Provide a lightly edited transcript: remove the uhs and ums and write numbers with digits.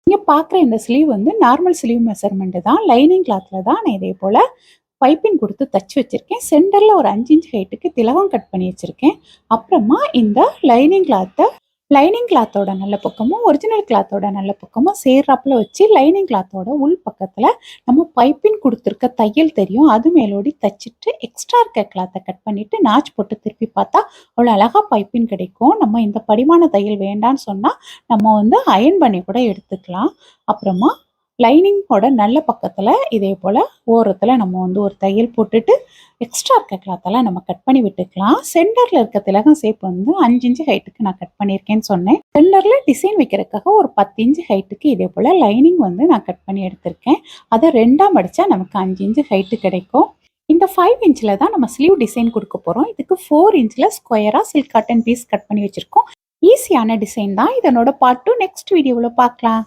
நீங்க பார்க்குற இந்த ஸ்லீவ் வந்து நார்மல் ஸ்லீவ் மெஷர்மெண்ட் தான். லைனிங் கிளாத்ல தான் நான் இதே போல பைப்பிங் குடுத்து தச்சு வச்சிருக்கேன். சென்டர்ல ஒரு 5 இன்ச் ஹைட்டுக்கு திலகம் கட் பண்ணி வச்சிருக்கேன். அப்புறமா இந்த லைனிங் கிளாத்த லைனிங் கிளாத்தோட நல்ல பக்கமும், ஒரிஜினல் கிளாத்தோட நல்ல பக்கமும் சேர்றாப்புல வச்சு லைனிங் கிளாத்தோட உள் பக்கத்துல நம்ம பைப்பிங் குடுத்துருக்க தையல் தெரியும். அது மேலோடி தச்சுட்டு எக்ஸ்ட்ரா இருக்க கிளாத்த கட் பண்ணிட்டு நாச் போட்டு திருப்பி பார்த்தா அவ்வளோ அழகா பைப்பிங் கிடைக்கும். நம்ம இந்த படிமான தையல் வேண்டான்னு சொன்னா நம்ம வந்து அயர்ன் பண்ணி கூட எடுத்துக்கலாம். அப்புறமா லைனிங்கோட நல்ல பக்கத்துல இதே போல ஓரத்துல நம்ம வந்து ஒரு தையல் போட்டுட்டு எக்ஸ்ட்ரா இருக்க கிளாத்தெல்லாம் நம்ம கட் பண்ணி விட்டுக்கலாம். சென்டர்ல இருக்க திலகம் ஷேப் வந்து 5 இன்ச் ஹைட்டுக்கு நான் கட் பண்ணியிருக்கேன்னு சொன்னேன். சென்டர்ல டிசைன் வைக்கிறதுக்காக ஒரு 10 இன்ச் ஹைட்டுக்கு இதே போல லைனிங் வந்து நான் கட் பண்ணி எடுத்திருக்கேன். அதை 2ஆ மடிச்சா நமக்கு 5 இன்ச் ஹைட்டு கிடைக்கும். இந்த 5 இன்ச்ல தான் நம்ம ஸ்லீவ் டிசைன் கொடுக்க போறோம். இதுக்கு 4 இன்ச்ல ஸ்கொயரா சில்க் காட்டன் பீஸ் கட் பண்ணி வச்சிருக்கோம். ஈஸியான டிசைன் தான். இதனோட பார்ட் 2 நெக்ஸ்ட் வீடியோவில் பார்க்கலாம்.